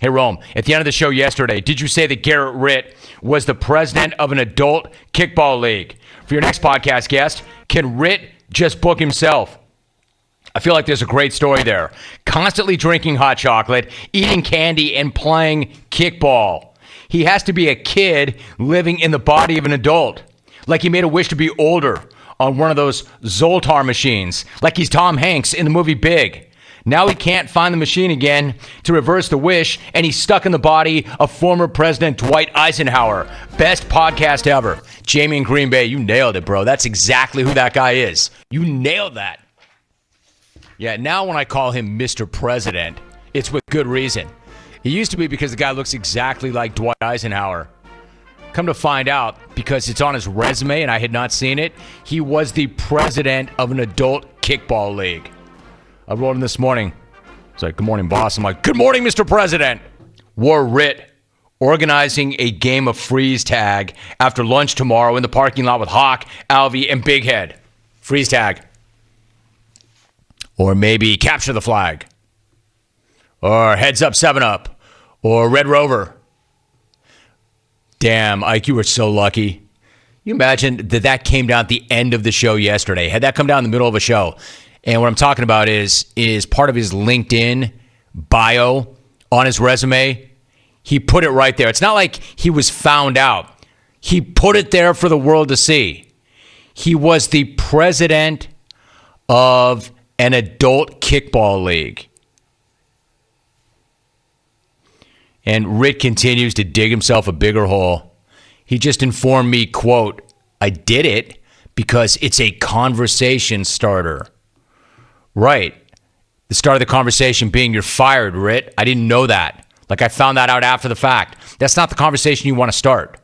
Hey, Rome, at the end of the show yesterday, did you say that Gerrit Ritt was the president of an adult kickball league? For your next podcast guest, can Ritt just book himself? I feel like there's a great story there. Constantly drinking hot chocolate, eating candy, and playing kickball. He has to be a kid living in the body of an adult. Like he made a wish to be older on one of those Zoltar machines. Like he's Tom Hanks in the movie Big. Now he can't find the machine again to reverse the wish, and he's stuck in the body of former President Dwight Eisenhower. Best podcast ever. Jamie in Green Bay, you nailed it, bro. That's exactly who that guy is. You nailed that. Yeah, now when I call him Mr. President, it's with good reason. He used to be because the guy looks exactly like Dwight Eisenhower. Come to find out, because it's on his resume and I had not seen it, he was the president of an adult kickball league. I wrote him this morning. It's like, good morning, boss. I'm like, good morning, Mr. President. War Ritt organizing a game of freeze tag after lunch tomorrow in the parking lot with Hawk, Alvy, and Big Head. Freeze tag. Or maybe capture the flag. Or heads up, 7-up. Or Red Rover. Damn, Ike, you were so lucky. You imagine that came down at the end of the show yesterday. Had that come down in the middle of a show. And what I'm talking about is part of his LinkedIn bio on his resume. He put it right there. It's not like he was found out. He put it there for the world to see. He was the president of an adult kickball league. And Ritt continues to dig himself a bigger hole. He just informed me, quote, I did it because it's a conversation starter. Right. The start of the conversation being you're fired, Ritt. I didn't know that. Like I found that out after the fact. That's not the conversation you want to start.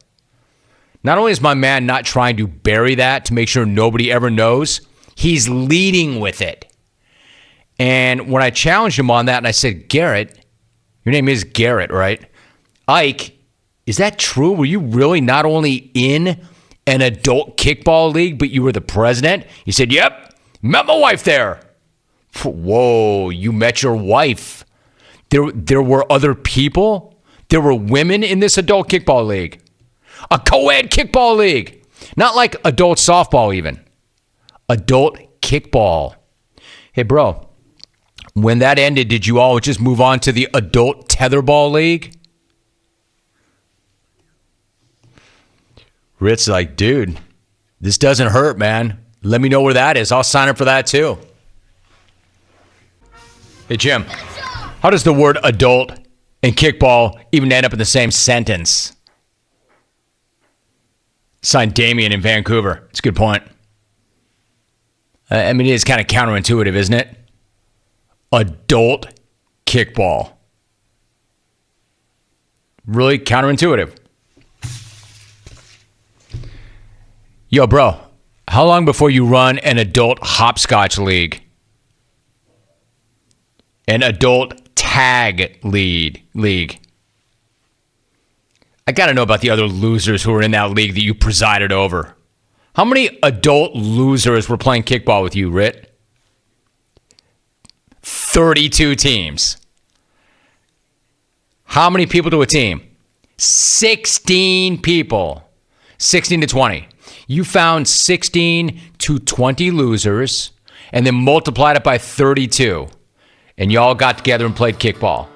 Not only is my man not trying to bury that to make sure nobody ever knows, he's leading with it. And when I challenged him on that and I said, Gerrit, your name is Gerrit, right? Ike, is that true? Were you really not only in an adult kickball league, but you were the president? He said, yep, met my wife there. Whoa, you met your wife. There were other people? There were women in this adult kickball league. A co-ed kickball league. Not like adult softball even. Adult kickball. Hey, bro, when that ended, did you all just move on to the adult tetherball league? Ritt's like, dude, this doesn't hurt, man. Let me know where that is. I'll sign up for that too. Hey, Jim, how does the word adult and kickball even end up in the same sentence? Signed Damien in Vancouver. It's a good point. I mean, it is kind of counterintuitive, isn't it? Adult kickball. Really counterintuitive. Yo, bro, how long before you run an adult hopscotch league? An adult tag league. I got to know about the other losers who were in that league that you presided over. How many adult losers were playing kickball with you, Ritt? 32 teams. How many people to a team? 16 people. 16 to 20. You found 16 to 20 losers and then multiplied it by 32. And y'all got together and played kickball.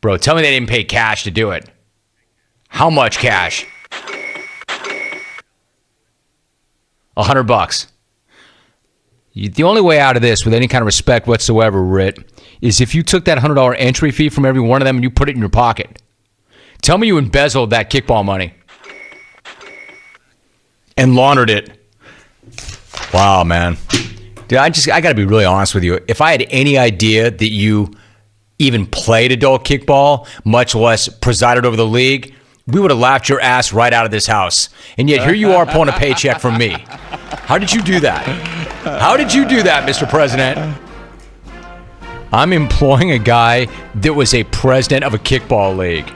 Bro, tell me they didn't pay cash to do it. How much cash? $100. The only way out of this with any kind of respect whatsoever, Ritt, is if you took that $100 entry fee from every one of them and you put it in your pocket. Tell me you embezzled that kickball money and laundered it. Wow, man. Dude, I got to be really honest with you. If I had any idea that you even played adult kickball, much less presided over the league, we would have laughed your ass right out of this house. And yet here you are pulling a paycheck from me. How did you do that? How did you do that, Mr. President? I'm employing a guy that was a president of a kickball league.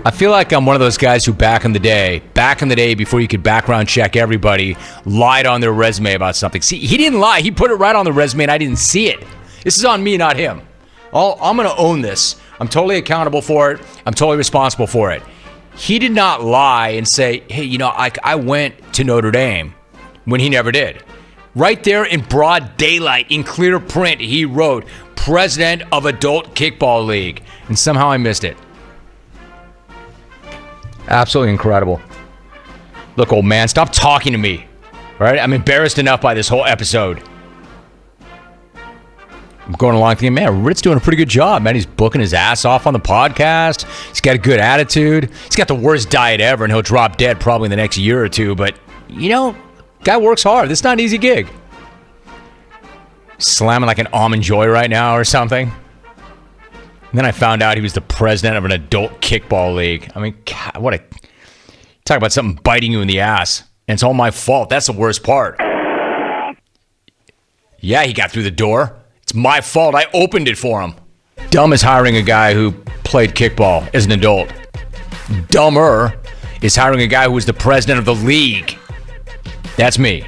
I feel like I'm one of those guys who back in the day, before you could background check everybody, lied on their resume about something. See, he didn't lie. He put it right on the resume and I didn't see it. This is on me, not him. I'm going to own this. I'm totally accountable for it. I'm totally responsible for it. He did not lie and say, hey, you know, I went to Notre Dame when he never did. Right there in broad daylight, in clear print, he wrote, President of Adult Kickball League. And somehow I missed it. Absolutely incredible. Look, old man, stop talking to me. Right? I'm embarrassed enough by this whole episode. I'm going along thinking, man, Ritt's doing a pretty good job, man. He's booking his ass off on the podcast. He's got a good attitude. He's got the worst diet ever, and he'll drop dead probably in the next year or two. But, you know, guy works hard. This is not an easy gig. Slamming like an almond joy right now or something. And then I found out he was the president of an adult kickball league. I mean, God, what a... Talk about something biting you in the ass. And it's all my fault. That's the worst part. Yeah, he got through the door. It's my fault. I opened it for him. Dumb is hiring a guy who played kickball as an adult. Dumber is hiring a guy who was the president of the league. That's me.